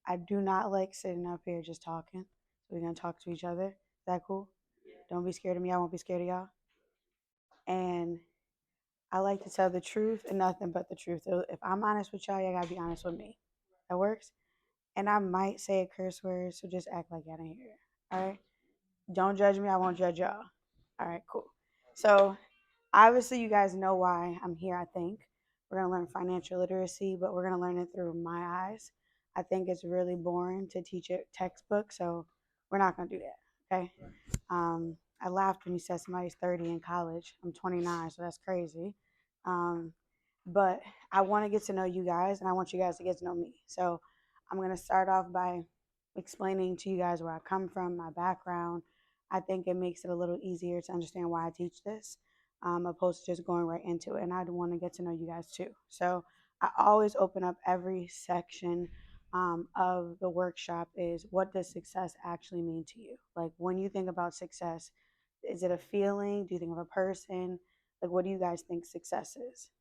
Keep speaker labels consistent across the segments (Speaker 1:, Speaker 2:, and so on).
Speaker 1: I do not like sitting up here just talking. So we're gonna talk to each other. Is that cool? Don't be scared of me. I won't be scared of y'all. And I like to tell the truth and nothing but the truth. So if I'm honest with y'all, y'all gotta be honest with me. That works. And I might say a curse word, so just act like y'all didn't hear it. All right. Don't judge me. I won't judge y'all. All right. Cool. So obviously, you guys know why I'm here. I think we're gonna learn financial literacy, but we're gonna learn it through my eyes. I think it's really boring to teach it textbook, so we're not gonna do that. Okay. I laughed when you said somebody's 30 in college. I'm 29, so that's crazy. Um, but I want to get to know you guys, and I want you guys to get to know me. So I'm going to start off by explaining to you guys where I come from, my background. I think it makes it a little easier to understand why I teach this, opposed to just going right into it. And I want to get to know you guys too. So I always open up every section of the workshop is, what does success actually mean to you? Like, when you think about success, is it a feeling? Do you think of a person? Like, what do you guys think success is?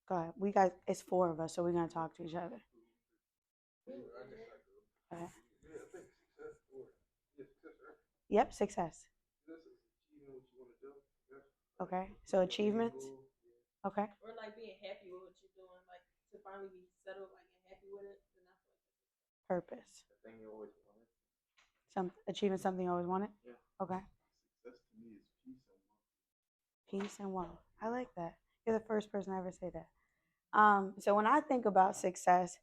Speaker 1: Go ahead. We got, it's four of us, so we're gonna talk to each other. Go ahead. Yep, success. Okay. So achievements. Okay. Purpose. Some achieving something you always wanted. Okay. Peace and wealth. I like that. You're the first person to ever say that. So when I think about success,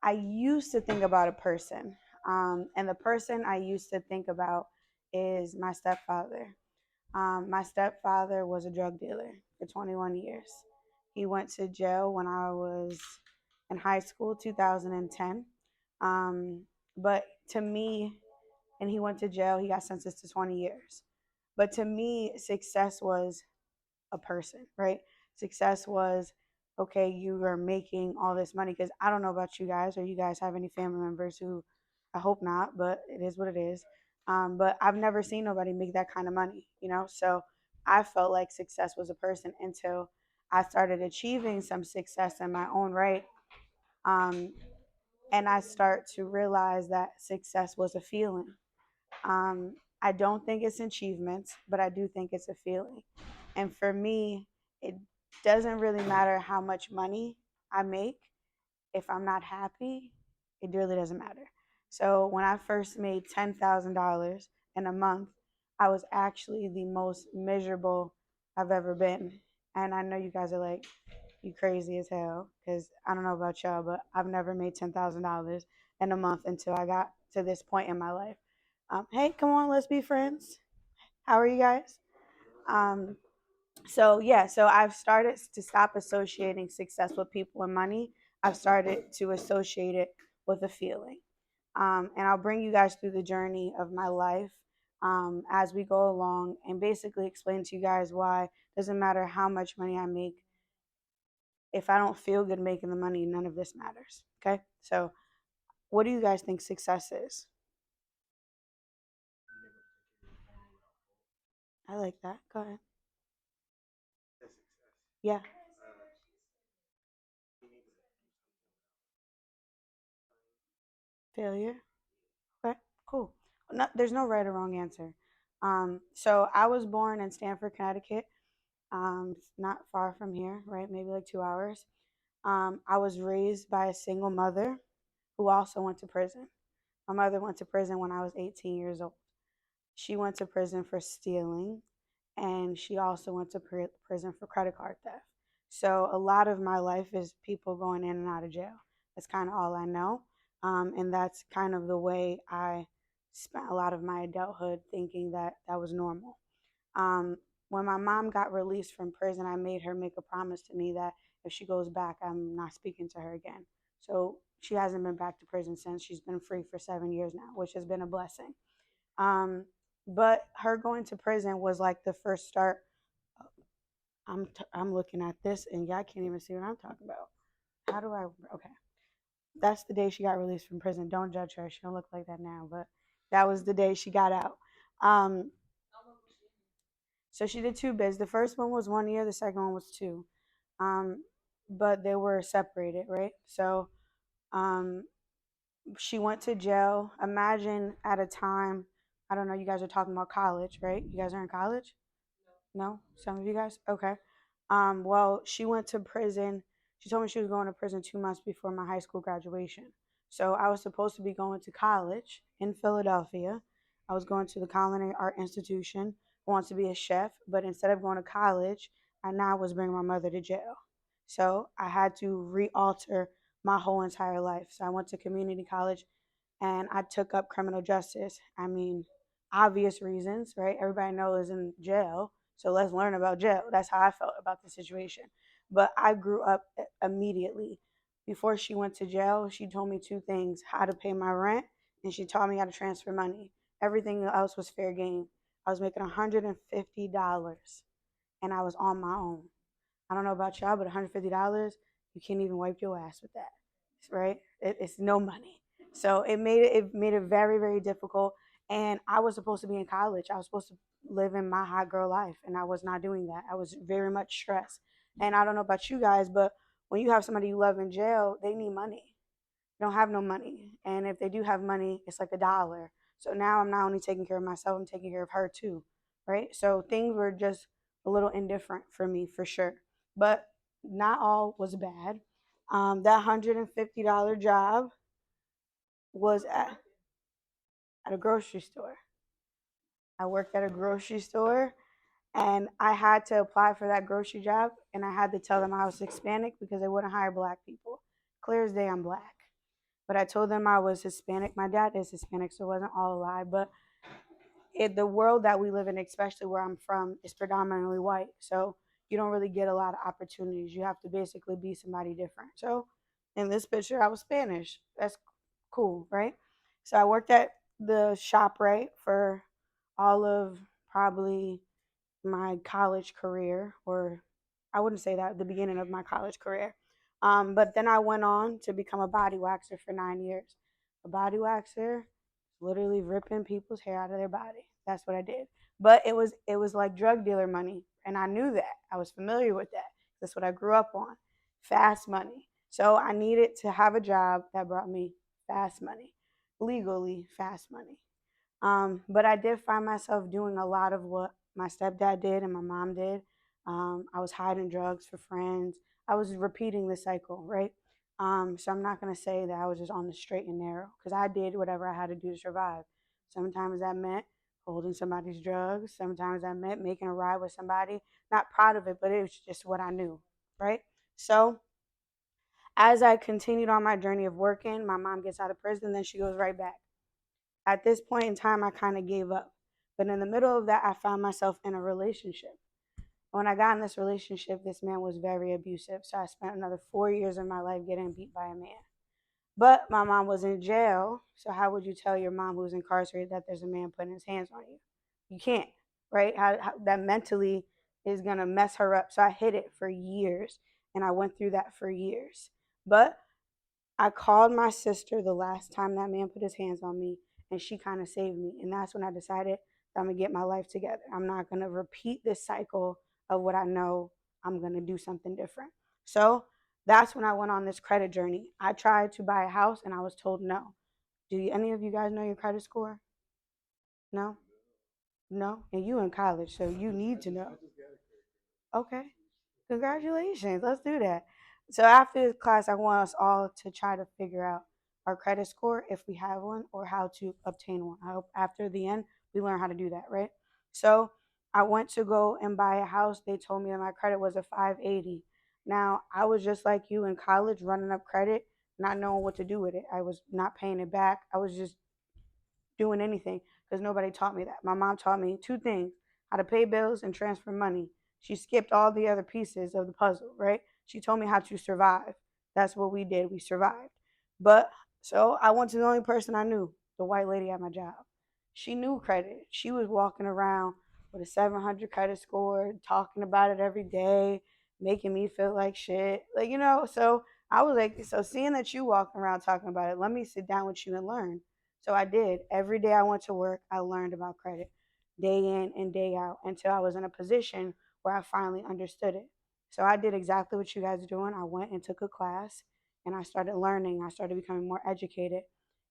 Speaker 1: I used to think about a person. And the person I used to think about is my stepfather. My stepfather was a drug dealer for 21 years. He went to jail when I was in high school, 2010. Um, but to me, and he went to jail, he got sentenced to 20 years. But to me, success was a person, right? Success was, okay, you are making all this money. Because I don't know about you guys, or you guys have any family members who, I hope not, but it is what it is. But I've never seen nobody make that kind of money, you know? So I felt like success was a person until I started achieving some success in my own right. Um, and I start to realize that success was a feeling. I don't think it's achievements, but I do think it's a feeling. And for me, it doesn't really matter how much money I make. If I'm not happy, it really doesn't matter. So when I first made $10,000 in a month, I was actually the most miserable I've ever been. And I know you guys are like, you crazy as hell, because I don't know about y'all, but I've never made $10,000 in a month until I got to this point in my life. Hey, come on, let's be friends. How are you guys? Um, so yeah, so I've started to stop associating success with people and money. I've started to associate it with a feeling. And I'll bring you guys through the journey of my life as we go along, and basically explain to you guys why it doesn't matter how much money I make. If I don't feel good making the money, none of this matters. Okay. So what do you guys think success is? I like that. Go ahead. Yeah. Failure. Okay, cool. No, there's no right or wrong answer. So I was born in Stamford, Connecticut. It's not far from here, right? Maybe like 2 hours. I was raised by a single mother who also went to prison. My mother went to prison when I was 18 years old. She went to prison for stealing, and she also went to prison for credit card theft. So a lot of my life is people going in and out of jail. That's kind of all I know. And that's kind of the way I spent a lot of my adulthood, thinking that that was normal. Um, when my mom got released from prison, I made her make a promise to me that if she goes back, I'm not speaking to her again. So she hasn't been back to prison since. She's been free for 7 years now, which has been a blessing. Um, but her going to prison was like the first start. I'm looking at this, and y'all can't even see what I'm talking about. How do I? Okay, that's the day she got released from prison. Don't judge her; she don't look like that now, but that was the day she got out. Um, so she did two bids. The first one was 1 year. The second one was two. Um, but they were separated, right? So um, She went to jail. Imagine at a time, I don't know, you guys are talking about college, right? You guys are in college? No? Some of you guys? Okay. Well, she went to prison. She told me she was going to prison 2 months before my high school graduation. So I was supposed to be going to college in Philadelphia. I was going to the Culinary Art Institution. I wanted to be a chef, but instead of going to college, I now was bringing my mother to jail. So I had to re-alter my whole entire life. So I went to community college and I took up criminal justice. I mean, obvious reasons, right? Everybody knows in jail, so let's learn about jail. That's how I felt about the situation. But I grew up immediately. Before she went to jail, she told me two things: how to pay my rent, and she taught me how to transfer money. Everything else was fair game. I was making $150 and I was on my own. I don't know about y'all, but $150, you can't even wipe your ass with that, right? It's no money. So it made it very, very difficult. And I was supposed to be in college. I was supposed to live in my hot girl life, and I was not doing that. I was very much stressed. And I don't know about you guys, but when you have somebody you love in jail, they need money. They don't have no money, and if they do have money, it's like a dollar. So now I'm not only taking care of myself, I'm taking care of her too, right? So things were just a little indifferent for me for sure, but not all was bad. That $150 job was at a grocery store. I worked at a grocery store, and I had to apply for that grocery job, and I had to tell them I was Hispanic because they wouldn't hire black people. Clear as day, I'm black. But I told them I was Hispanic. My dad is Hispanic, so it wasn't all a lie. But the world that we live in, especially where I'm from, is predominantly white. So you don't really get a lot of opportunities. You have to basically be somebody different. So in this picture, I was Spanish. That's cool, right? So I worked at the shop, right, for all of probably my college career, or I wouldn't say that, the beginning of my college career. But then I went on to become a body waxer for 9 years. A body waxer, literally ripping people's hair out of their body. That's what I did. But it was like drug dealer money, and I knew that. I was familiar with that. That's what I grew up on. Fast money. So I needed to have a job that brought me fast money, legally fast money. But I did find myself doing a lot of what my stepdad did and my mom did. I was hiding drugs for friends. I was repeating the cycle, right? So I'm not going to say that I was just on the straight and narrow because I did whatever I had to do to survive. Sometimes that meant holding somebody's drugs. Sometimes that meant making a ride with somebody. Not proud of it, but it was just what I knew, right? So as I continued on my journey of working, my mom gets out of prison, then she goes right back. At this point in time, I kind of gave up. But in the middle of that, I found myself in a relationship. When I got in this relationship, this man was very abusive. So I spent another 4 years of my life getting beat by a man. But my mom was in jail. So how would you tell your mom who's incarcerated that there's a man putting his hands on you? You can't, right? How that mentally is going to mess her up. So I hid it for years. And I went through that for years. But I called my sister the last time that man put his hands on me, and she kind of saved me. And that's when I decided that I'm going to get my life together. I'm not going to repeat this cycle of what I know. I'm going to do something different. So that's when I went on this credit journey. I tried to buy a house, and I was told no. Any of you guys know your credit score? No? No? And you in college, so you need to know. Okay. Congratulations. Let's do that. So after this class, I want us all to try to figure out our credit score if we have one or how to obtain one. I hope after the end we learn how to do that, right? So I went to go and buy a house. They told me that my credit was a 580. Now, I was just like you in college running up credit, not knowing what to do with it. I was not paying it back. I was just doing anything because nobody taught me that. My mom taught me two things: how to pay bills and transfer money. She skipped all the other pieces of the puzzle, right? She told me how to survive. That's what we did. We survived. But so I went to the only person I knew, the white lady at my job. She knew credit. She was walking around with a 700 credit score, talking about it every day, making me feel like shit. So I was like, so seeing that you walking around talking about it, let me sit down with you and learn. So I did. Every day I went to work, I learned about credit day in and day out until I was in a position where I finally understood it. So I did exactly what you guys are doing. I went and took a class and I started learning. I started becoming more educated.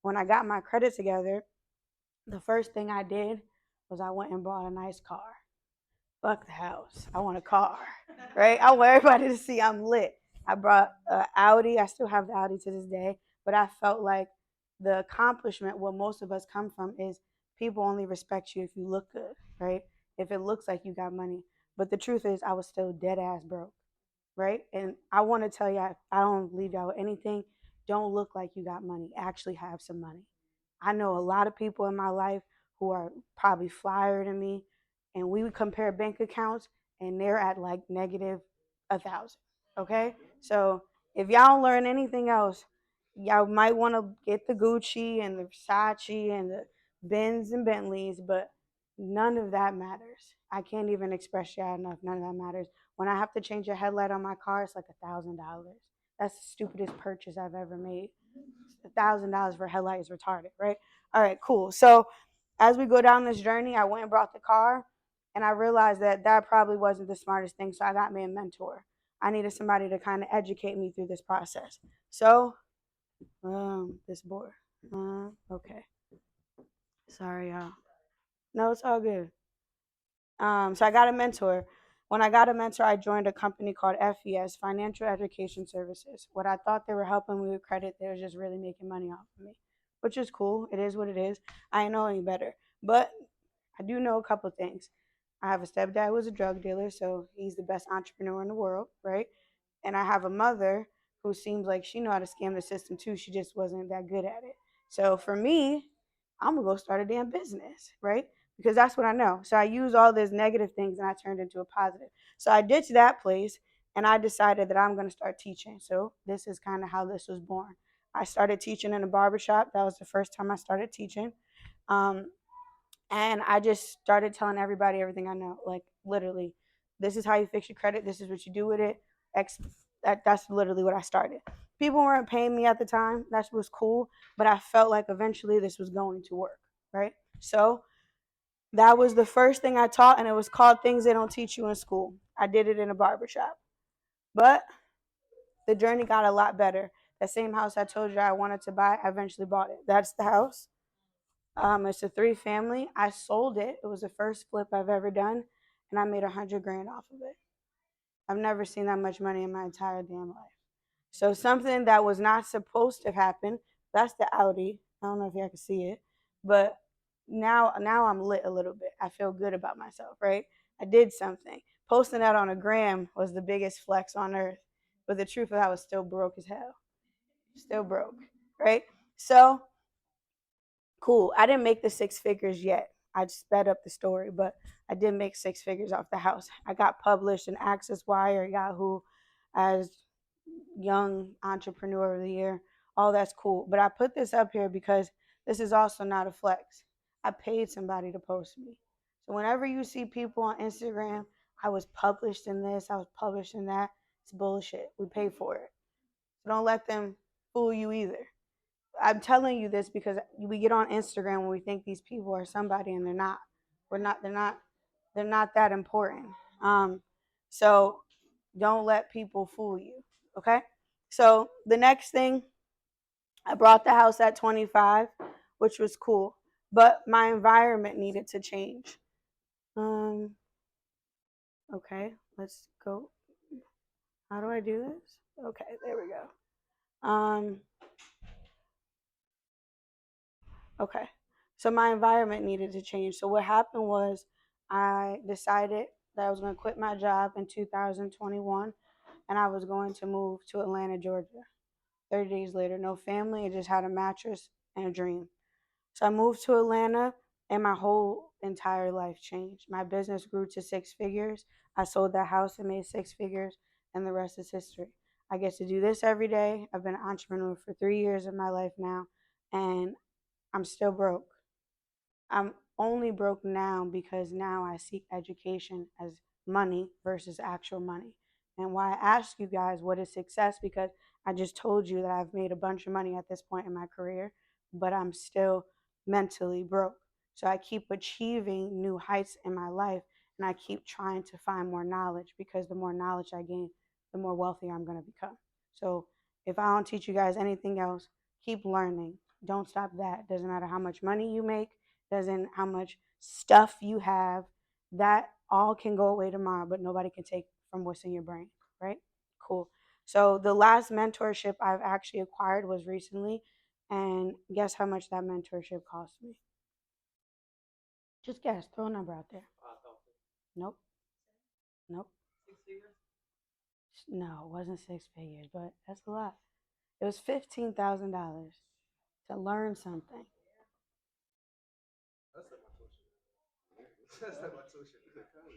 Speaker 1: When I got my credit together, the first thing I did was I went and bought a nice car. Fuck the house. I want a car, right? I want everybody to see I'm lit. I brought an Audi. I still have the Audi to this day, but I felt like the accomplishment, what most of us come from, is people only respect you if you look good, right? If it looks like you got money. But the truth is, I was still dead ass broke, right? And I want to tell you, I don't leave y'all with anything. Don't look like you got money. Actually have some money. I know a lot of people in my life who are probably flyer than me, and we would compare bank accounts, and they're at like negative 1,000. Okay, so if y'all don't learn anything else, y'all might want to get the Gucci and the Versace and the Benz and Bentleys, but none of that matters. I can't even express y'all enough. None of that matters. When I have to change a headlight on my car, it's like $1,000. That's the stupidest purchase I've ever made. $1,000 for a headlight is retarded, right? All right, cool. So as we go down this journey, I went and brought the car, and I realized that that probably wasn't the smartest thing. So I got me a mentor. I needed somebody to kind of educate me through this process. So, this board. Okay. Sorry, y'all. No, it's all good. So I got a mentor. When I got a mentor, I joined a company called FES, Financial Education Services. What I thought they were helping me with credit, they were just really making money off of me, which is cool. It is what it is. I ain't know any better. But I do know a couple things. I have a stepdad who was a drug dealer, so he's the best entrepreneur in the world, right? And I have a mother who seems like she know how to scam the system too. She just wasn't that good at it. So for me, I'm gonna go start a damn business, right? Because that's what I know. So I use all these negative things and I turned into a positive. So I ditched that place and I decided that I'm gonna start teaching. So this is kind of how this was born. I started teaching in a barbershop. That was the first time I started teaching. Um, and I just started telling everybody everything I know. Like literally, this is how you fix your credit. This is what you do with it. That's literally what I started. People weren't paying me at the time. That was cool, but I felt like eventually this was going to work, right? So that was the first thing I taught, and it was called Things They Don't Teach You in School. I did it in a barbershop, but the journey got a lot better. That same house I told you I wanted to buy, I eventually bought it. That's the house. It's a 3 family. I sold it. It was the first flip I've ever done, and I made 100 grand off of it. I've never seen that much money in my entire damn life. So something that was not supposed to happen. That's the Audi. I don't know if y'all can see it, but now I'm lit a little bit. I feel good about myself, right? I did something. Posting that on a gram was the biggest flex on earth, but the truth is I was still broke as hell. Still broke, right? So cool. I didn't make the 6 figures yet. I just sped up the story, but I did make 6 figures off the house. I got published in Access Wire, Yahoo, as Young Entrepreneur of the Year. All that's cool. But I put this up here because this is also not a flex. I paid somebody to post me. So whenever you see people on Instagram, I was published in this, I was published in that, it's bullshit. We pay for it. So don't let them fool you either. I'm telling you this because we get on Instagram when we think these people are somebody and they're not. We're not. They're not. They're not that important. So don't let people fool you. Okay. So the next thing, I brought the house at 25, which was cool, but my environment needed to change. Um. Okay. Let's go. How do I do this? Okay. There we go. Okay. So my environment needed to change. So what happened was I decided that I was going to quit my job in 2021 and I was going to move to Atlanta, Georgia. 30 days later, no family, I just had a mattress and a dream. So I moved to Atlanta and my whole entire life changed. My business grew to 6 figures. I sold that house and made 6 figures, and the rest is history. I get to do this every day. I've been an entrepreneur for 3 years of my life now, and I'm still broke. I'm only broke now because now I seek education as money versus actual money. And why I ask you guys what is success, because I just told you that I've made a bunch of money at this point in my career, but I'm still mentally broke. So I keep achieving new heights in my life and I keep trying to find more knowledge because the more knowledge I gain, the more wealthy I'm going to become. So if I don't teach you guys anything else, keep learning. Don't stop that. Doesn't matter how much money you make, doesn't how much stuff you have. That all can go away tomorrow, but nobody can take from what's in your brain, right? Cool. So the last mentorship I've actually acquired was recently, and guess how much that mentorship cost me? Just guess. Throw a number out there. Nope. Nope. No, it wasn't 6 figures, but that's a lot. It was $15,000 to learn something.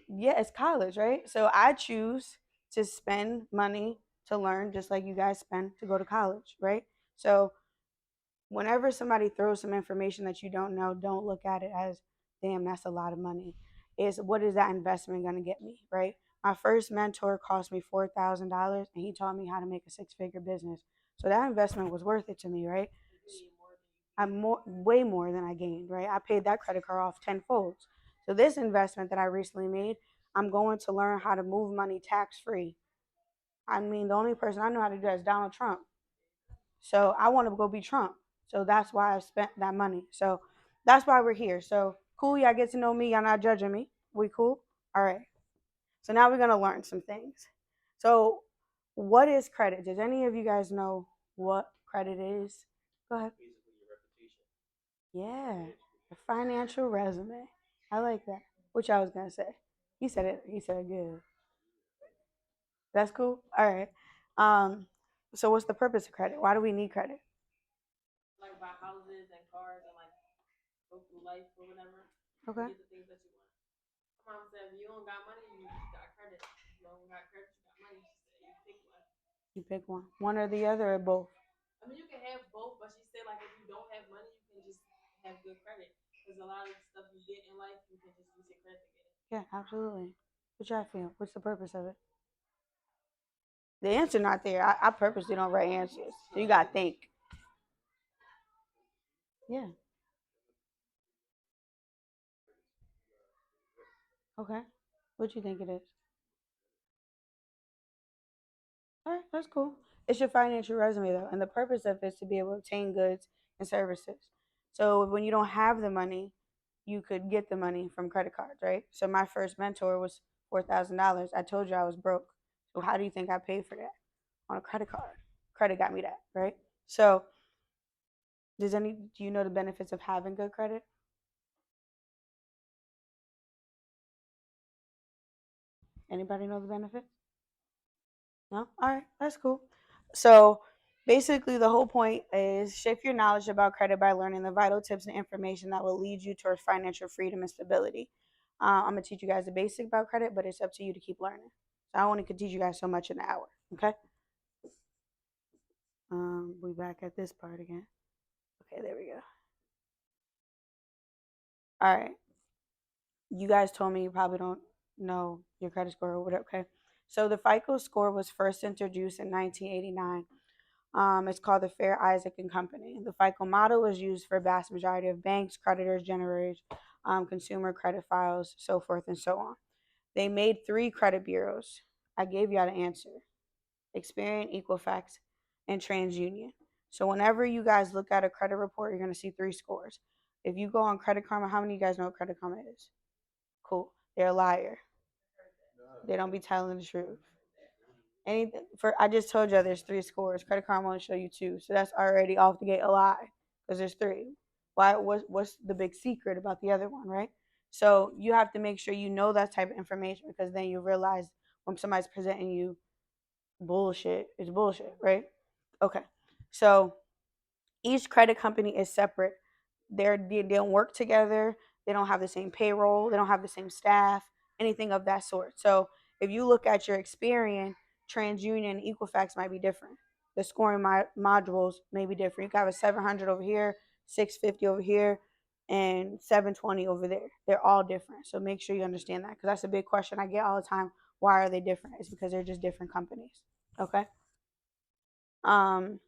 Speaker 1: Yeah, it's college, right? So I choose to spend money to learn just like you guys spend to go to college, right? So whenever somebody throws some information that you don't know, don't look at it as, damn, that's a lot of money. Is what is that investment going to get me, right? My first mentor cost me $4,000 and he taught me how to make a 6 figure business. So that investment was worth it to me, right? I'm way more than I gained, right? I paid that credit card off tenfold. So this investment that I recently made, I'm going to learn how to move money tax free. I mean, the only person I know how to do that is Donald Trump. So I want to go be Trump. So that's why I spent that money. So that's why we're here. So cool, y'all get to know me. Y'all not judging me. We cool? All right. So now we're gonna learn some things. So what is credit? Does any of you guys know what credit is? Go ahead. Yeah, a financial resume. I like that. Which I was gonna say. He said it. He said it good. That's cool. All right. Um. So what's the purpose of credit? Why do we need credit? Okay. You pick one. One or the other or both. Yeah, absolutely. What y'all feel? What's the purpose of it? The answer not there. I purposely don't write answers. So you gotta think. Yeah. Okay. What you think it is? All right, that's cool. It's your financial resume though, and the purpose of it is to be able to obtain goods and services. So when you don't have the money, you could get the money from credit cards, right? So my first mentor was $4,000. I told you I was broke. So how do you think I paid for that? On a credit card. Credit got me that, right? So do you know the benefits of having good credit? Anybody know the benefits? No? All right, that's cool. So basically, the whole point is shift your knowledge about credit by learning the vital tips and information that will lead you towards financial freedom and stability. I'm going to teach you guys the basic about credit, but it's up to you to keep learning. So I only could teach you guys so much in an hour, okay? We back at this part again. Okay, there we go. All right. You guys told me you probably don't know your credit score or whatever, okay? So the FICO score was first introduced in 1989. It's called the Fair Isaac and Company. The FICO model was used for a vast majority of banks, creditors, generators, consumer credit files, so forth and so on. They made 3 credit bureaus. I gave y'all the answer: Experian, Equifax, and TransUnion. So whenever you guys look at a credit report, you're gonna see 3 scores. If you go on Credit Karma, how many of you guys know what Credit Karma is? Cool. They're a liar. They don't be telling the truth. Anything for I just told you there's 3 scores. Credit Karma only show you 2, so that's already off the gate a lie because there's 3. Why? What's the big secret about the other one, right? So you have to make sure you know that type of information because then you realize when somebody's presenting you bullshit, it's bullshit, right? Okay, so each credit company is separate. They don't work together. They don't have the same payroll. They don't have the same staff. Anything of that sort. So if you look at your Experian, TransUnion, and Equifax might be different. The scoring modules may be different. You can have a 700 over here, 650 over here, and 720 over there. They're all different. So make sure you understand that because that's a big question I get all the time. Why are they different? It's because they're just different companies. Okay. Um,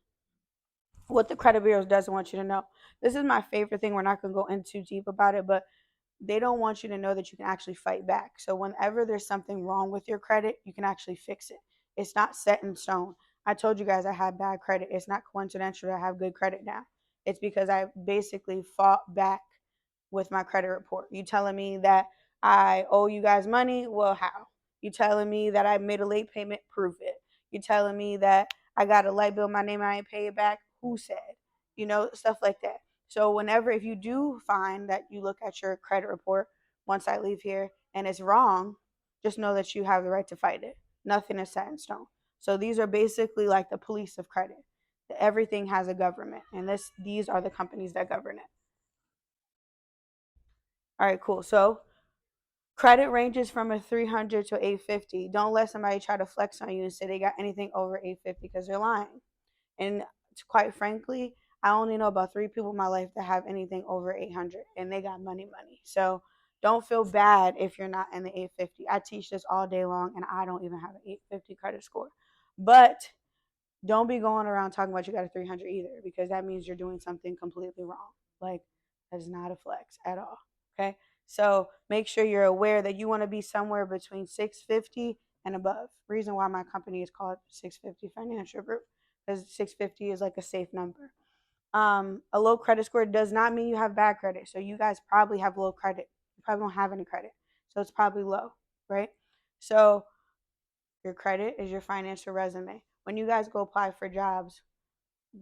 Speaker 1: what the credit bureau doesn't want you to know. This is my favorite thing. We're not going to go in too deep about it, but they don't want you to know that you can actually fight back. So whenever there's something wrong with your credit, you can actually fix it. It's not set in stone. I told you guys I had bad credit. It's not coincidental that I have good credit now. It's because I basically fought back with my credit report. You telling me that I owe you guys money? Well, how? You telling me that I made a late payment? Prove it. You telling me that I got a light bill in my name and I ain't pay it back? Who said? Stuff like that. So whenever, if you do find that you look at your credit report once I leave here and it's wrong, just know that you have the right to fight it. Nothing is set in stone. So these are basically like the police of credit. Everything has a government, and these are the companies that govern it. All right, cool. So credit ranges from a 300 to 850. Don't let somebody try to flex on you and say they got anything over 850 because they're lying. And quite frankly, I only know about 3 people in my life that have anything over 800 and they got money. So don't feel bad if you're not in the 850. I teach this all day long and I don't even have an 850 credit score. But don't be going around talking about you got a 300 either, because that means you're doing something completely wrong. Like, that is not a flex at all. Okay. So make sure you're aware that you want to be somewhere between 650 and above. Reason why my company is called 650 Financial Group, because 650 is like a safe number. A low credit score does not mean you have bad credit. So you guys probably have low credit. You probably don't have any credit. So it's probably low, right? So your credit is your financial resume. When you guys go apply for jobs,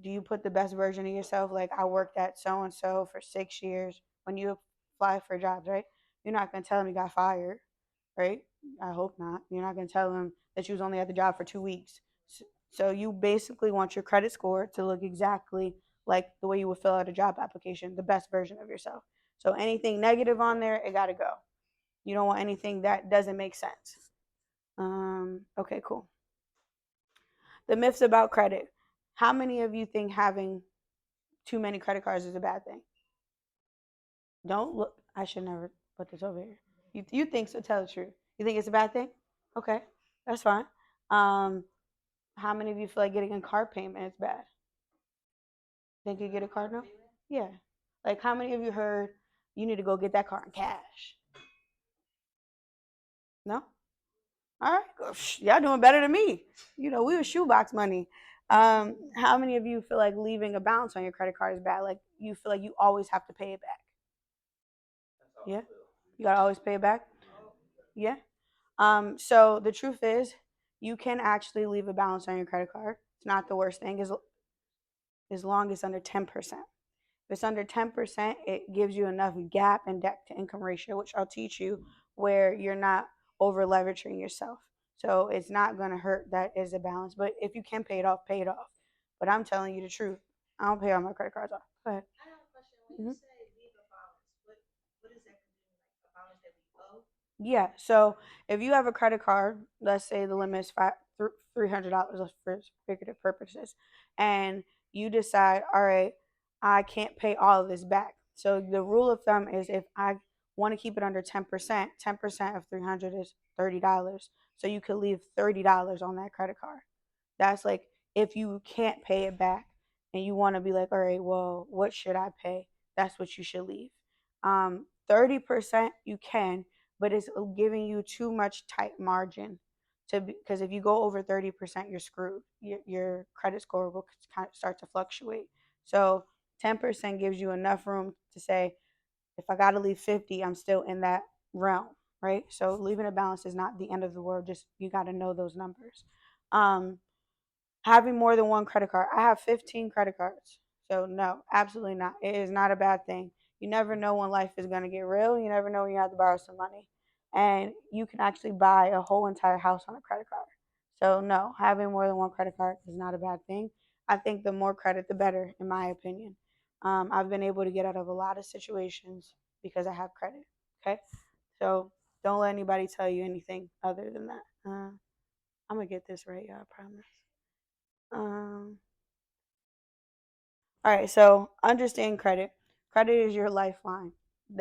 Speaker 1: do you put the best version of yourself? Like, I worked at so and so for 6 years. When you apply for jobs, right? You're not gonna tell them you got fired, right? I hope not. You're not gonna tell them that you was only at the job for 2 weeks. So you basically want your credit score to look exactly like the way you would fill out a job application, the best version of yourself. So anything negative on there, it gotta go. You don't want anything that doesn't make sense. Okay, cool. The myths about credit. How many of you think having too many credit cards is a bad thing? Don't look. I should never put this over here. You think so? Tell the truth. You think it's a bad thing? Okay, that's fine. Um, how many of you feel like getting a car payment is bad? Think you get a car note? Yeah. Like, how many of you heard you need to go get that car in cash? No. All right, y'all doing better than me. We were shoebox money. How many of you feel like leaving a balance on your credit card is bad? Like, you feel like you always have to pay it back? Yeah, you gotta always pay it back. Yeah. So the truth is, you can actually leave a balance on your credit card. It's not the worst thing, as long as it's under 10%. If it's under 10%, it gives you enough gap and debt to income ratio, which I'll teach you, where you're not over leveraging yourself. So it's not going to hurt. That is a balance. But if you can pay it off, pay it off. But I'm telling you the truth. I don't pay all my credit cards off. Go ahead. I have a question. When you say leave a balance, what is that considered? Like a balance that we owe? Yeah. So if you have a credit card, let's say the limit is $300 for figurative purposes, and you decide, all right, I can't pay all of this back. So the rule of thumb is, if I want to keep it under 10%, 10% of 300 is $30. So you could leave $30 on that credit card. That's like, if you can't pay it back and you want to be like, all right, well, what should I pay? That's what you should leave. 30% you can, but it's giving you too much tight margin because if you go over 30%, you're screwed. Your credit score will kind of start to fluctuate. So 10% gives you enough room to say, if I got to leave 50, I'm still in that realm, right? So leaving a balance is not the end of the world. Just, you got to know those numbers. Um, Having more than one credit card. I have 15 credit cards. So no, absolutely not. It is not a bad thing. You never know when life is going to get real. You never know when you have to borrow some money. And you can actually buy a whole entire house on a credit card. So no, having more than one credit card is not a bad thing. I think the more credit, the better, in my opinion. I've been able to get out of a lot of situations because I have credit. Okay, so don't let anybody tell you anything other than that. I'm gonna get this right, y'all. I promise. Um, all right, so understand credit. Credit is your lifeline.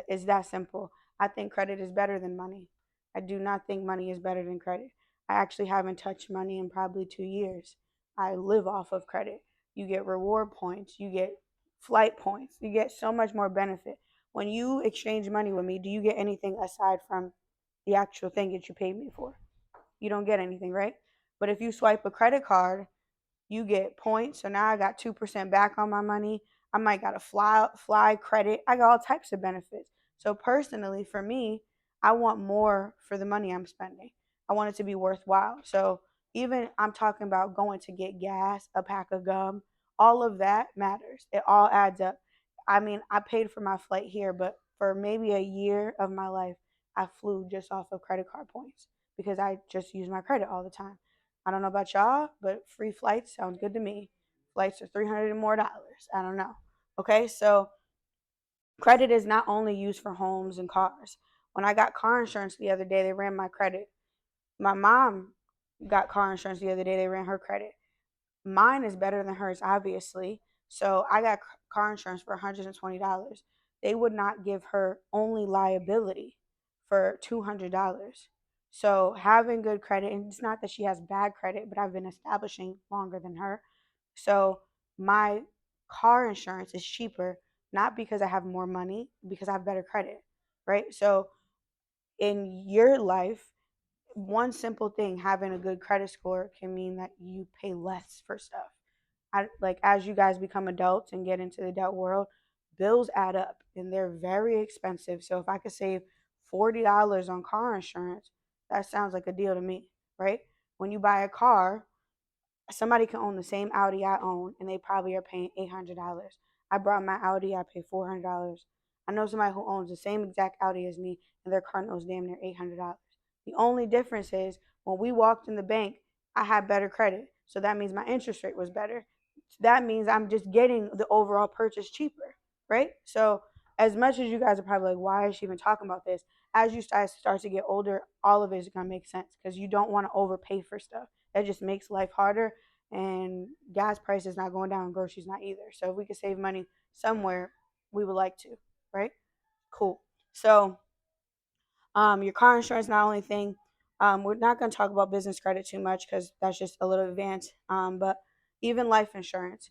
Speaker 1: It's that simple. I think credit is better than money. I do not think money is better than credit. I actually haven't touched money in probably 2 years. I live off of credit. You get reward points, you get flight points, you get so much more benefit. When you exchange money with me, do you get anything aside from the actual thing that you paid me for? You don't get anything, right? But if you swipe a credit card, you get points. So now I got 2% back on my money. I might got a fly credit. I got all types of benefits. So personally, for me, I want more for the money I'm spending. I want it to be worthwhile. So even I'm talking about going to get gas, a pack of gum, all of that matters. It all adds up. I mean, I paid for my flight here, but for maybe a year of my life, I flew just off of credit card points because I just use my credit all the time. I don't know about y'all, but free flights sounds good to me. Flights are $300 and more. I don't know. Okay, so credit is not only used for homes and cars. When I got car insurance the other day, they ran my credit. My mom got car insurance the other day, they ran her credit. Mine is better than hers, obviously. So I got car insurance for $120. They would not give her only liability for $200. So having good credit, and it's not that she has bad credit, but I've been establishing longer than her. So my car insurance is cheaper, not because I have more money, because I have better credit, right? So in your life, one simple thing, having a good credit score, can mean that you pay less for stuff. Like as you guys become adults and get into the adult world, bills add up and they're very expensive. So if I could save $40 on car insurance, that sounds like a deal to me, right? When you buy a car, somebody can own the same Audi I own and they probably are paying $800. I brought my Audi, I paid $400. I know somebody who owns the same exact Audi as me and their car note's damn near $800. The only difference is when we walked in the bank, I had better credit. So that means my interest rate was better. So that means I'm just getting the overall purchase cheaper, right? So as much as you guys are probably like, why is she even talking about this? As you start to get older, all of it is going to make sense because you don't want to overpay for stuff. That just makes life harder, and gas prices not going down, groceries not either. So if we could save money somewhere, we would like to, right? Cool. So your car insurance not only thing. We're not going to talk about business credit too much because that's just a little advanced. But even life insurance,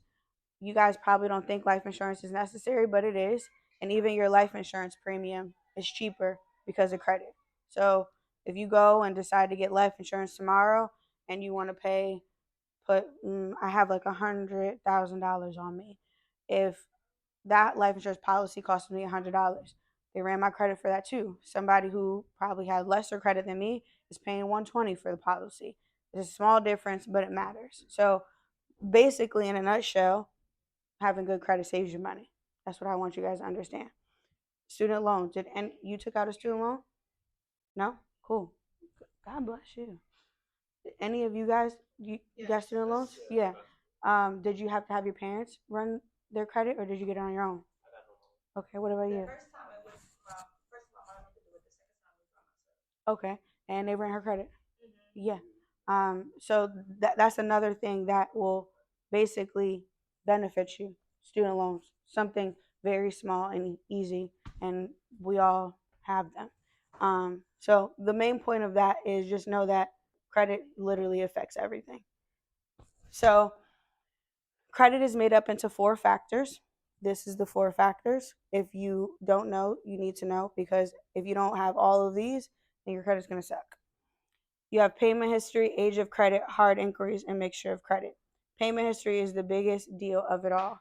Speaker 1: you guys probably don't think life insurance is necessary, but it is. And even your life insurance premium is cheaper because of credit. So if you go and decide to get life insurance tomorrow and you want to I have like $100,000 on me. If that life insurance policy cost me $100, they ran my credit for that too. Somebody who probably had lesser credit than me is paying $120 for the policy. It's a small difference, but it matters. So basically, in a nutshell, having good credit saves you money. That's what I want you guys to understand. Student loans. And you took out a student loan? No? Cool. God bless you. Any of you guys, you got student loans? Yeah. Did you have to have your parents run their credit, or did you get it on your own? Okay. What about you? Okay. And they ran her credit. Yeah. So that's another thing that will basically benefit you. Student loans, something very small and easy, and we all have them. So the main point of that is just know that credit literally affects everything. So credit is made up into 4 factors. This is the 4 factors. If you don't know, you need to know, because if you don't have all of these, then your credit's going to suck. You have payment history, age of credit, hard inquiries, and mixture of credit. Payment history is the biggest deal of it all.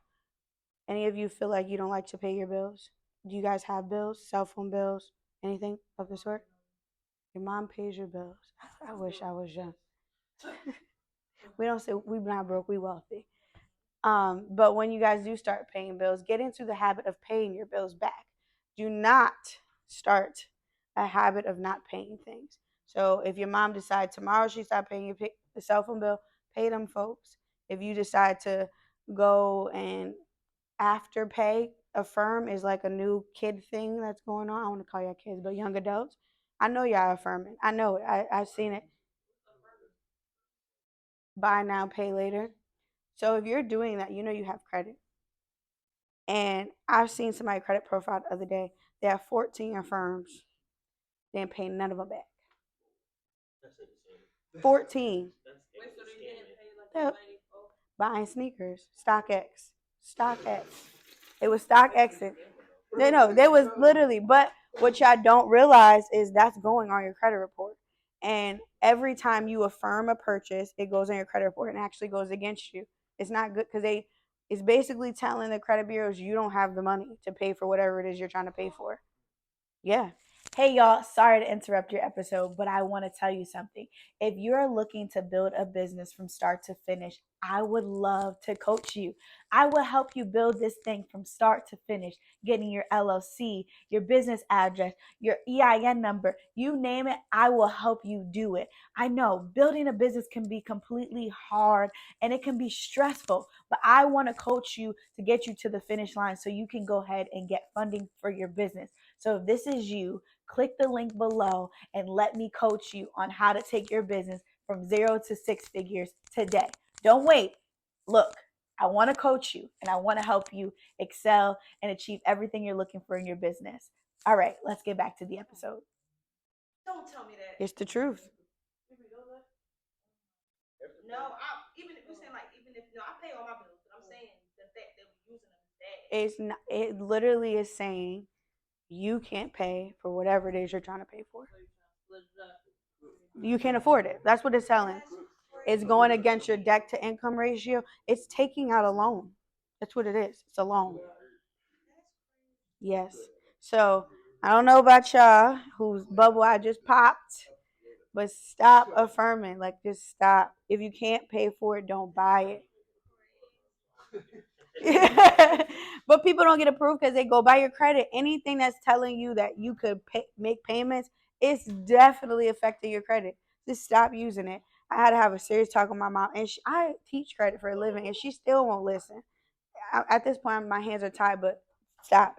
Speaker 1: Any of you feel like you don't like to pay your bills? Do you guys have bills, cell phone bills, anything of the sort? Your mom pays your bills. I wish I was young. We don't say we're not broke, we wealthy. But when you guys do start paying bills, get into the habit of paying your bills back. Do not start a habit of not paying things. So if your mom decides tomorrow she start paying the cell phone bill, pay them folks. If you decide to go and afterpay, affirm is like a new kid thing that's going on. I want to call y'all kids, but young adults. I know y'all affirming. I know it. I've seen it. Buy now, pay later. So if you're doing that, you know you have credit. And I've seen somebody credit profile the other day. They have 14 affirms. They didn't pay none of them back. 14. They're buying sneakers. StockX. StockX. It was StockX. They know. They was literally. But what y'all don't realize is that's going on your credit report. And every time you affirm a purchase, it goes on your credit report and actually goes against you. It's not good because It's basically telling the credit bureaus you don't have the money to pay for whatever it is you're trying to pay for. Yeah. Hey, y'all, sorry to interrupt your episode, but I want to tell you something. If you're looking to build a business from start to finish, I would love to coach you. I will help you build this thing from start to finish, getting your LLC, your business address, your EIN number, you name it, I will help you do it. I know building a business can be completely hard and it can be stressful, but I want to coach you to get you to the finish line so you can go ahead and get funding for your business. So if this is you, click the link below and let me coach you on how to take your business from 0 to 6 figures today. Don't wait. Look, I want to coach you and I want to help you excel and achieve everything you're looking for in your business. All right, let's get back to the episode.
Speaker 2: Don't tell me that.
Speaker 1: It's the truth.
Speaker 2: No, even if you're saying like even if no, I pay all my bills, but I'm saying the fact that we're using them is bad.
Speaker 1: It's not, it literally is saying you can't pay for whatever it is you're trying to pay for. You can't afford it. That's what it's telling. It's going against your debt to income ratio. It's taking out a loan. That's what it is. It's a loan. Yes. So I don't know about y'all whose bubble I just popped, but stop affirming. Like, just stop. If you can't pay for it, don't buy it. But people don't get approved because they go by your credit. Anything that's telling you that you could make payments, it's definitely affecting your credit. Just stop using it. I had to have a serious talk with my mom, and I teach credit for a living, and she still won't listen. At this point, my hands are tied, but stop.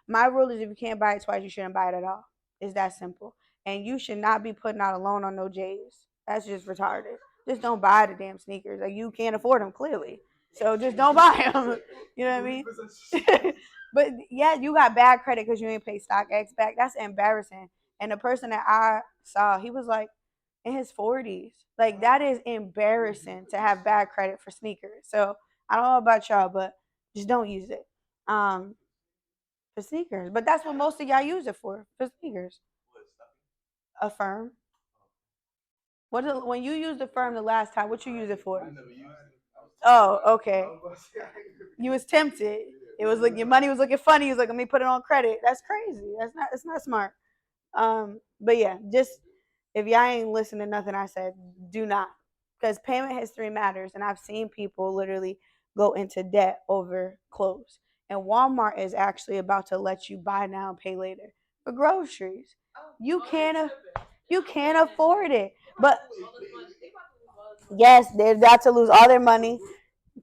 Speaker 1: My rule is if you can't buy it twice, you shouldn't buy it at all. It's that simple. And you should not be putting out a loan on no J's. That's just retarded. Just don't buy the damn sneakers. Like, you can't afford them, clearly. So just don't buy them. You know what I mean? But yeah, you got bad credit because you ain't pay StockX back. That's embarrassing. And the person that I saw, he was like in his 40s. Like, that is embarrassing to have bad credit for sneakers. So I don't know about y'all, but just don't use it for sneakers. But that's what most of y'all use it for sneakers. Affirm. When you used Affirm the last time, what you use it for? Oh, okay. You was tempted. It was like your money was looking funny. You was like, let me put it on credit. That's crazy. It's not smart. But yeah, just if y'all ain't listening to nothing I said, do not. Because payment history matters. And I've seen people literally go into debt over clothes. And Walmart is actually about to let you buy now and pay later for groceries. You can't you can't afford it. But yes, they're about to lose all their money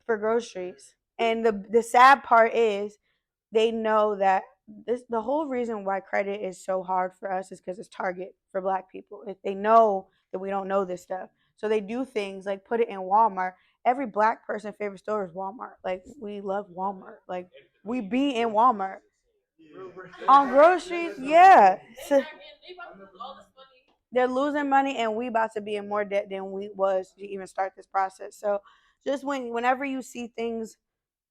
Speaker 1: for groceries. And the sad part is they know that the whole reason why credit is so hard for us is because it's target for black people. If they know that we don't know this stuff, so they do things like put it in Walmart. Every black person's favorite store is Walmart. Like, we love Walmart. Like, we be in Walmart on groceries. Yeah, so they're losing money, and we about to be in more debt than we was to even start this process. So just whenever you see things,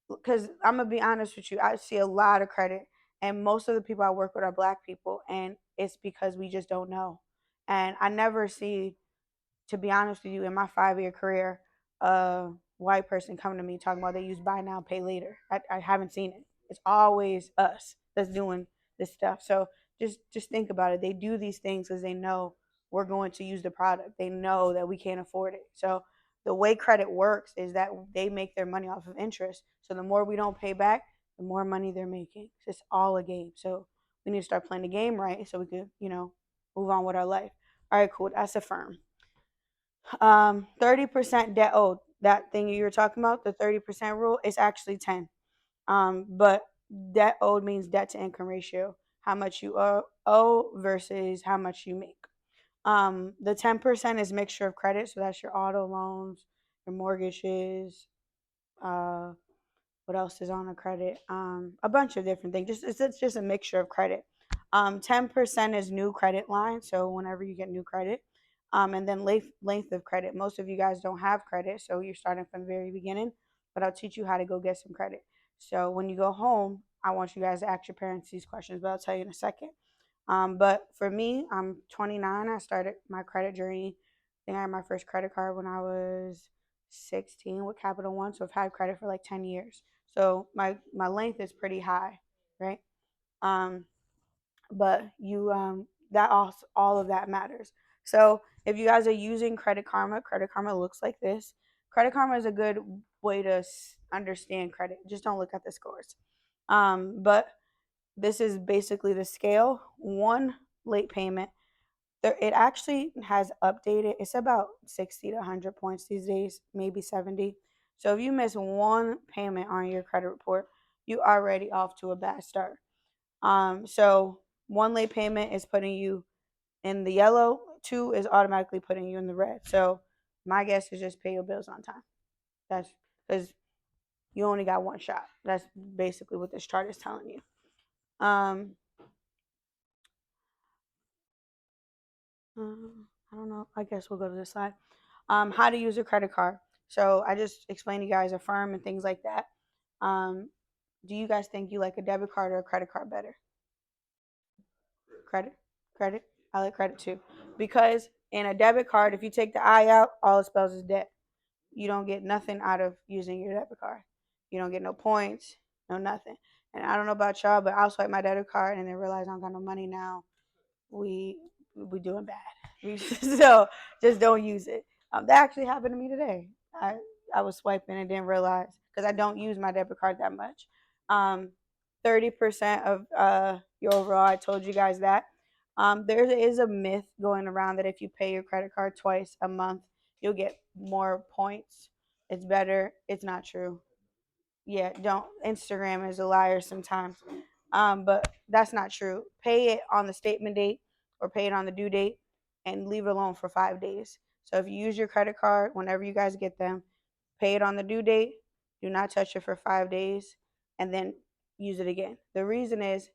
Speaker 1: because I'm gonna be honest with you, I see a lot of credit, and most of the people I work with are black people, and it's because we just don't know. And I never see, to be honest with you, in my 5 year career, a white person coming to me talking about they use buy now, pay later. I haven't seen it. It's always us that's doing this stuff. So just think about it. They do these things because they know we're going to use the product. They know that we can't afford it. So the way credit works is that they make their money off of interest. So the more we don't pay back, the more money they're making. It's all a game. So we need to start playing the game right so we could, move on with our life. All right, cool. That's Affirm. 30% debt owed. That thing you were talking about, the 30% rule, is actually 10. But debt owed means debt to income ratio, how much you owe versus how much you make. The 10% is mixture of credit, so that's your auto loans, your mortgages, uh, what else is on a credit? A bunch of different things. It's just a mixture of credit. 10% is new credit line, so whenever you get new credit. And then length of credit. Most of you guys don't have credit, so you're starting from the very beginning. But I'll teach you how to go get some credit. So when you go home, I want you guys to ask your parents these questions, but I'll tell you in a second. But for me, I'm 29. I started my credit journey. I think I had my first credit card when I was 16 with Capital One, so I've had credit for like 10 years. So my length is pretty high, right? Um, but you that all of that matters. So if you guys are using Credit Karma looks like this. Credit Karma is a good way to understand credit. Just don't look at the scores. But this is basically the scale. One late payment. There, it actually has updated. It's about 60 to 100 points these days, maybe 70. So if you miss one payment on your credit report, you already off to a bad start. So one late payment is putting you in the yellow. Two is automatically putting you in the red. So my guess is just pay your bills on time. That's because you only got one shot. That's basically what this chart is telling you. Um, I don't know. I guess we'll go to this slide. How to use a credit card. So I just explained to you guys Affirm and things like that. Um, do you guys think you like a debit card or a credit card better? Credit, credit. I like credit too, because in a debit card, if you take the I out, all it spells is debt. You don't get nothing out of using your debit card. You don't get no points, no nothing. And I don't know about y'all, but I'll swipe my debit card and then realize I don't got no money now. We we doing bad. So just don't use it. That actually happened to me today. I was swiping and didn't realize because I don't use my debit card that much. 30% of your overall. I told you guys that. There is a myth going around that if you pay your credit card twice a month, you'll get more points. It's better. It's not true. Yeah, don't. Instagram is a liar sometimes. But that's not true. Pay it on the statement date or pay it on the due date and leave it alone for 5 days. So if you use your credit card whenever you guys get them, pay it on the due date, do not touch it for 5 days, and then use it again. The reason is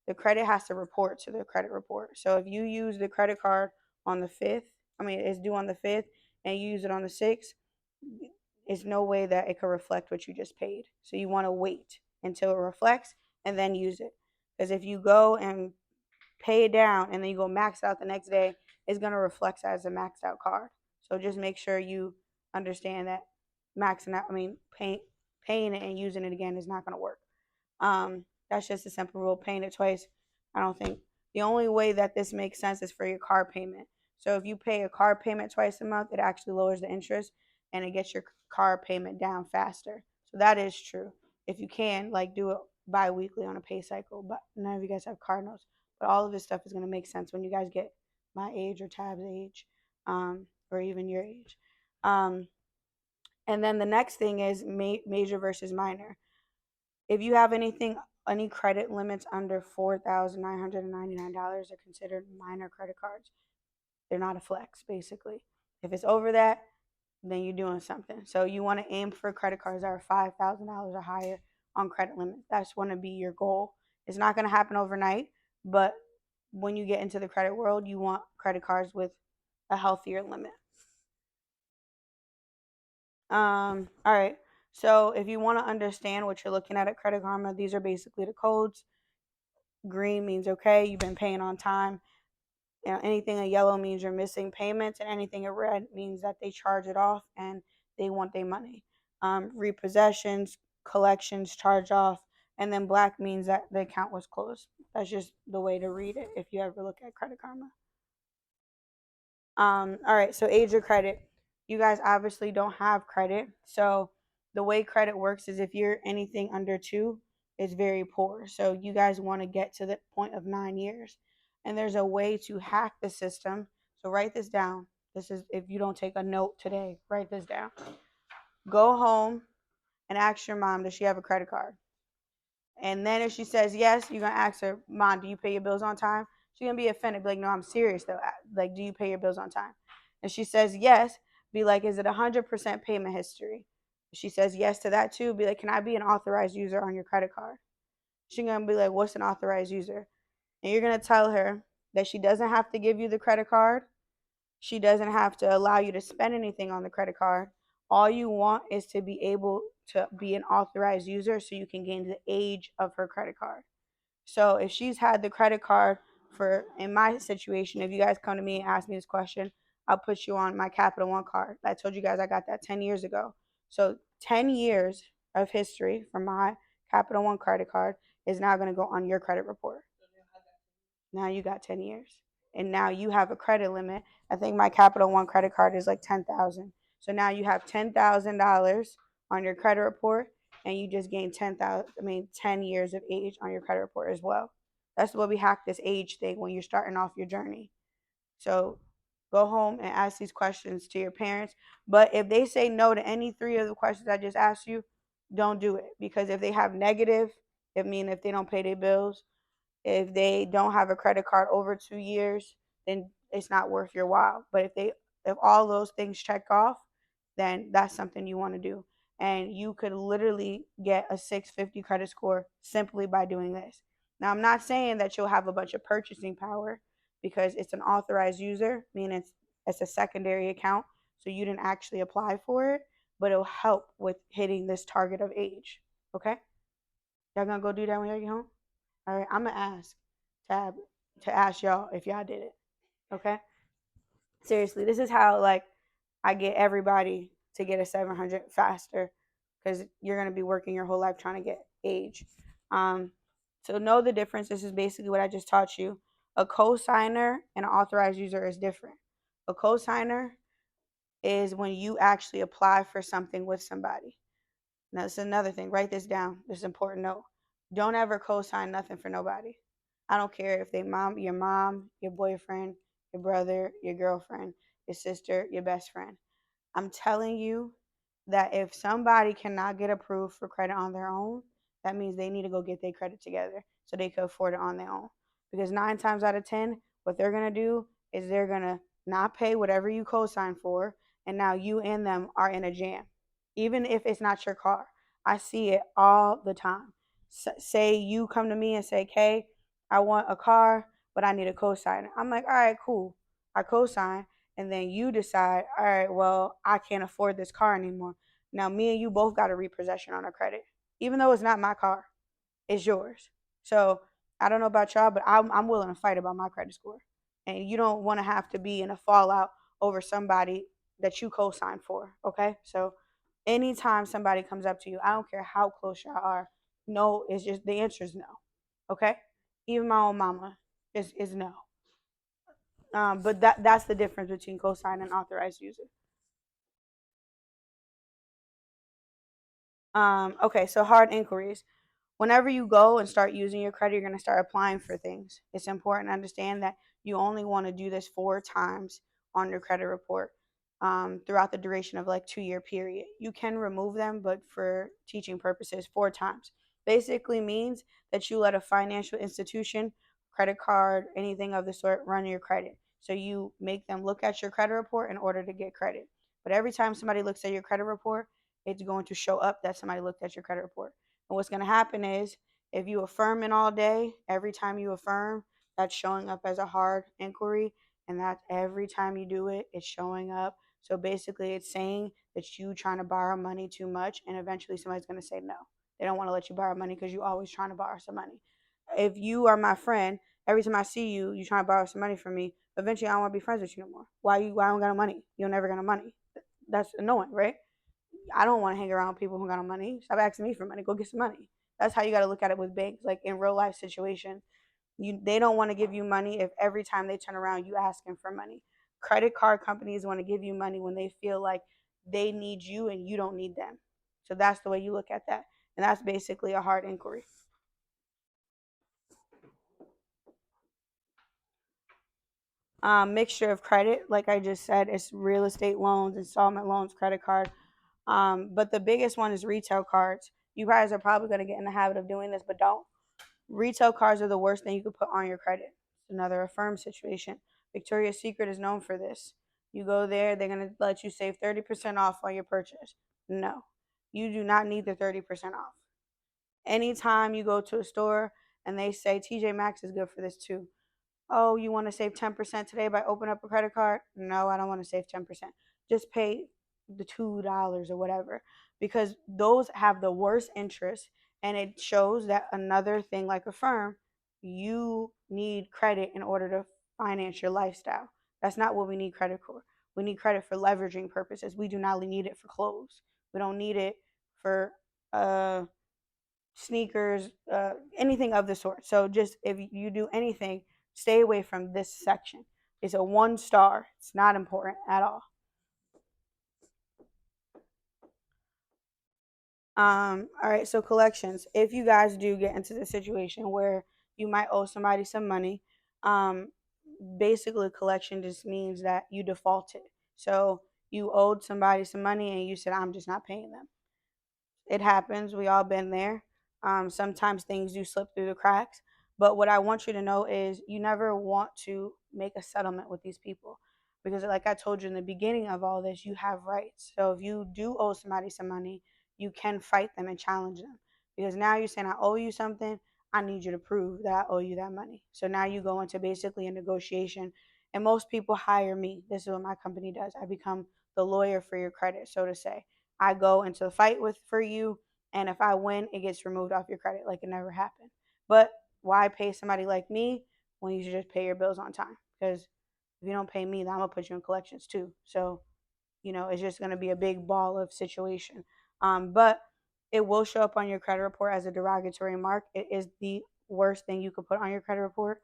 Speaker 1: the credit has to report to the credit report. So if you use the credit card on the 5th, I mean, it's due on the 5th, and you use it on the 6th, there's no way that it can reflect what you just paid. So you want to wait until it reflects and then use it. Because if you go and pay it down and then you go max out the next day, it's going to reflect as a maxed out card. So just make sure you understand that maxing out, paying it and using it again is not going to work. That's just a simple rule. Paying it twice, I don't think. The only way that this makes sense is for your car payment. So if you pay a car payment twice a month, it actually lowers the interest and it gets your car payment down faster. So that is true. If you can, like, do it bi-weekly on a pay cycle. But none of you guys have car notes. But all of this stuff is going to make sense when you guys get my age or Tab's age, or even your age. Um, and then the next thing is major versus minor. If you have any credit limits under $4,999 are considered minor credit cards. They're not a flex, basically. If it's over that, then you're doing something. So you want to aim for credit cards that are $5,000 or higher on credit limit. That's going to be your goal. It's not going to happen overnight, but when you get into the credit world, you want credit cards with a healthier limit. All right. So if you want to understand what you're looking at Credit Karma, these are basically the codes. Green means okay, you've been paying on time. You know, anything in yellow means you're missing payments, and anything in red means that they charge it off and they want their money. Repossessions, collections, charge off, and then black means that the account was closed. That's just the way to read it if you ever look at Credit Karma. All right, so age of credit. You guys obviously don't have credit. So the way credit works is if you're anything under two, it's very poor. So you guys want to get to the point of 9 years. And there's a way to hack the system. So write this down. This is if you don't take a note today, write this down. Go home and ask your mom, does she have a credit card? And then if she says yes, you're gonna ask her, Mom, do you pay your bills on time? She's gonna be offended, be like, no, I'm serious though. Like, do you pay your bills on time? And she says yes, be like, is it 100% payment history? If she says yes to that too, be like, can I be an authorized user on your credit card? She's gonna be like, what's an authorized user? And you're gonna tell her that she doesn't have to give you the credit card. She doesn't have to allow you to spend anything on the credit card. All you want is to be able to be an authorized user so you can gain the age of her credit card. So if she's had the credit card for, in my situation, if you guys come to me and ask me this question, I'll put you on my Capital One card. I told you guys I got that 10 years ago. So 10 years of history from my Capital One credit card is now going to go on your credit report. Now you got 10 years. And now you have a credit limit. I think my Capital One credit card is like 10,000. So now you have $10,000 on your credit report and you just gained 10 years of age on your credit report as well. That's what we hack this age thing when you're starting off your journey. So go home and ask these questions to your parents. But if they say no to any three of the questions I just asked you, don't do it. Because if they have negative, if they don't pay their bills, if they don't have a credit card over 2 years, then it's not worth your while. But if all those things check off, then that's something you want to do. And you could literally get a 650 credit score simply by doing this. Now, I'm not saying that you'll have a bunch of purchasing power because it's an authorized user, meaning it's a secondary account. So you didn't actually apply for it, but it'll help with hitting this target of age. Okay? Y'all gonna go do that when y'all get home? All right, I'm gonna ask Tab to ask y'all if y'all did it. Okay? Seriously, this is how like I get everybody to get a 700 faster because you're gonna be working your whole life trying to get age. Um, so know the difference. This is basically what I just taught you. A co-signer and an authorized user is different. A co-signer is when you actually apply for something with somebody. Now, this is another thing. Write this down. This is an important note. Don't ever co-sign nothing for nobody. I don't care if they mom, your boyfriend, your brother, your girlfriend, your sister, your best friend. I'm telling you that if somebody cannot get approved for credit on their own, that means they need to go get their credit together so they can afford it on their own. Because 9 times out of 10, what they're going to do is they're going to not pay whatever you co-sign for, and now you and them are in a jam, even if it's not your car. I see it all the time. Say you come to me and say, "Kay, I want a car, but I need a co-signer." I'm like, "All right, cool. I co-sign." And then you decide, all right, well, I can't afford this car anymore. Now, me and you both got a repossession on our credit, even though it's not my car, it's yours. So I don't know about y'all, but I'm willing to fight about my credit score. And you don't want to have to be in a fallout over somebody that you co-signed for. Okay, so anytime somebody comes up to you, I don't care how close y'all are, no, it's just the answer is no. Okay, even my own mama is no. But that's the difference between co-sign and authorized user. Okay, so hard inquiries. Whenever you go and start using your credit, you're going to start applying for things. It's important to understand that you only want to do this 4 times on your credit report throughout the duration of like 2 year period. You can remove them, but for teaching purposes, 4 times. Basically means that you let a financial institution, credit card, anything of the sort run your credit. So you make them look at your credit report in order to get credit. But every time somebody looks at your credit report, it's going to show up that somebody looked at your credit report. And what's going to happen is if you affirm it all day, every time you affirm, that's showing up as a hard inquiry. And that every time you do it, it's showing up. So basically, it's saying that you trying to borrow money too much. And eventually, somebody's going to say no. They don't want to let you borrow money because you're always trying to borrow some money. If you are my friend, every time I see you, you trying to borrow some money from me. Eventually, I don't want to be friends with you no more. Why I don't got no money? You don't never got no money. That's annoying, right? I don't want to hang around people who got no money. Stop asking me for money. Go get some money. That's how you got to look at it with banks. Like in real life situation, they don't want to give you money if every time they turn around you asking for money. Credit card companies want to give you money when they feel like they need you and you don't need them. So that's the way you look at that, and that's basically a hard inquiry. Mixture of credit, like I just said, it's real estate loans, installment loans, credit card. But the biggest one is retail cards. You guys are probably going to get in the habit of doing this, but don't. Retail cards are the worst thing you could put on your credit. It's another affirm situation. Victoria's Secret is known for this. You go there, they're going to let you save 30% off on your purchase. No, you do not need the 30% off. Anytime you go to a store and they say TJ Maxx is good for this too. Oh, you want to save 10% today by opening up a credit card? No, I don't want to save 10%. Just pay the $2 or whatever, because those have the worst interest. And it shows that another thing like a firm, you need credit in order to finance your lifestyle. That's not what we need credit for. We need credit for leveraging purposes. We do not need it for clothes. We don't need it for uh, sneakers, anything of the sort. So just if you do anything, stay away from this section. It's a 1 star. It's not important at all. All right, so collections. If you guys do get into the situation where you might owe somebody some money, um, basically collection just means that you defaulted. So you owed somebody some money and you said, I'm just not paying them. It happens. We all been there. Sometimes things do slip through the cracks. But what I want you to know is you never want to make a settlement with these people. Because, like I told you in the beginning of all this, you have rights. So if you do owe somebody some money, you can fight them and challenge them. Because now you're saying, I owe you something. I need you to prove that I owe you that money. So now you go into basically a negotiation. And most people hire me. This is what my company does. I become the lawyer for your credit, so to say. I go into a fight with for you, and if I win, it gets removed off your credit like it never happened. But why pay somebody like me when you should just pay your bills on time? Because if you don't pay me, then I'm gonna put you in collections too. So it's just going to be a big ball of situation. But it will show up on your credit report as a derogatory mark. It is the worst thing you could put on your credit report.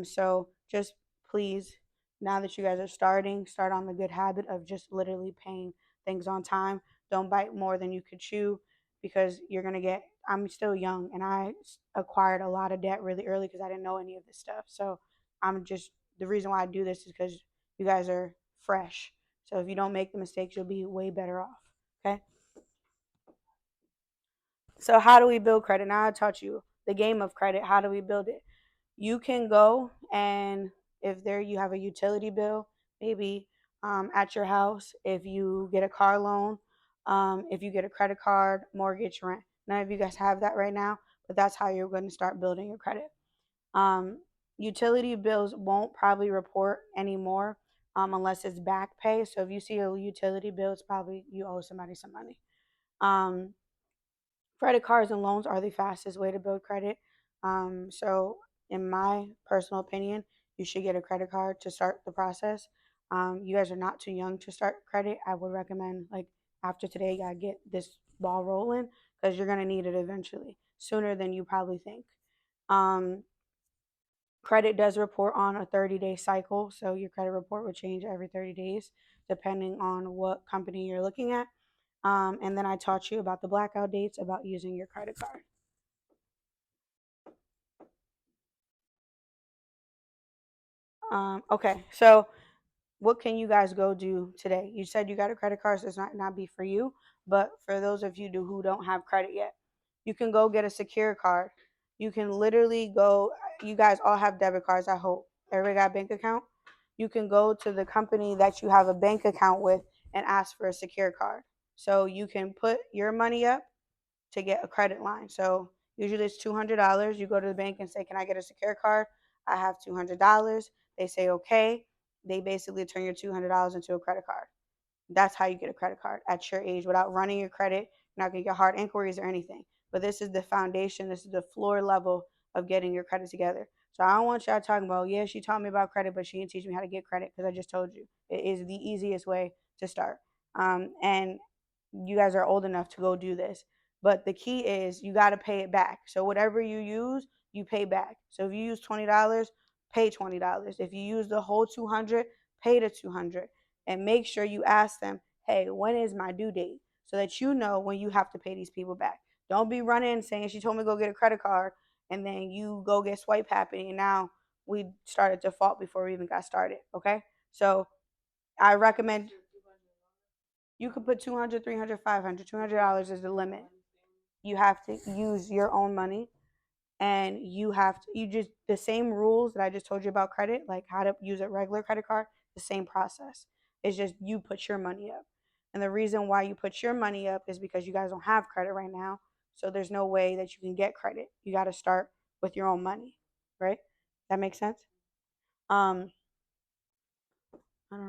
Speaker 1: So just please, now that you guys are starting, start on the good habit of just literally paying things on time. Don't bite more than you could chew because you're going to get. I'm still young and I acquired a lot of debt really early because I didn't know any of this stuff. So I'm just, the reason why I do this is because you guys are fresh. So if you don't make the mistakes, you'll be way better off. Okay. So how do we build credit? Now I taught you the game of credit. How do we build it? You can go and if there you have a utility bill, maybe at your house, if you get a car loan, if you get a credit card, mortgage, rent. None of you guys have that right now, but that's how you're going to start building your credit. Um, Utility bills won't probably report anymore unless it's back pay. So if you see a utility bill, it's probably you owe somebody some money. Um, Credit cards and loans are the fastest way to build credit. So, in my personal opinion, you should get a credit card to start the process. You guys are not too young to start credit. I would recommend, like, after today, you gotta get this ball rolling because you're gonna need it eventually, sooner than you probably think. Um, Credit does report on a 30-day cycle, so your credit report will change every 30 days depending on what company you're looking at. And then I taught you about the blackout dates, about using your credit card. Okay, so what can you guys go do today? You said you got a credit card, so it's not be for you, but for those of you who don't have credit yet, you can go get a secure card. You can literally go. You guys all have debit cards. I hope everybody got a bank account. You can go to the company that you have a bank account with and ask for a secure card. So you can put your money up to get a credit line. So usually it's $200. You go to the bank and say, "Can I get a secure card? I have $200." They say, "Okay." They basically turn your $200 into a credit card. That's how you get a credit card at your age without running your credit. You're not going to get hard inquiries or anything. But this is the foundation. This is the floor level of getting your credit together. So I don't want y'all talking about, yeah, she taught me about credit, but she didn't teach me how to get credit because I just told you. It is the easiest way to start. And you guys are old enough to go do this. But the key is you got to pay it back. So whatever you use, you pay back. So if you use $20, pay $20. If you use the whole 200, pay the 200 and make sure you ask them, hey, when is my due date? So that you know when you have to pay these people back. Don't be running saying she told me to go get a credit card and then you go get swipe happy and now we started default before we even got started. Okay. So I recommend you could put 200, 300, 500. $200 is the limit. You have to use your own money and you just the same rules that I just told you about credit, like how to use a regular credit card, the same process. It's just you put your money up. And the reason why you put your money up is because you guys don't have credit right now. So there's no way that you can get credit. You got to start with your own money, right? That makes sense?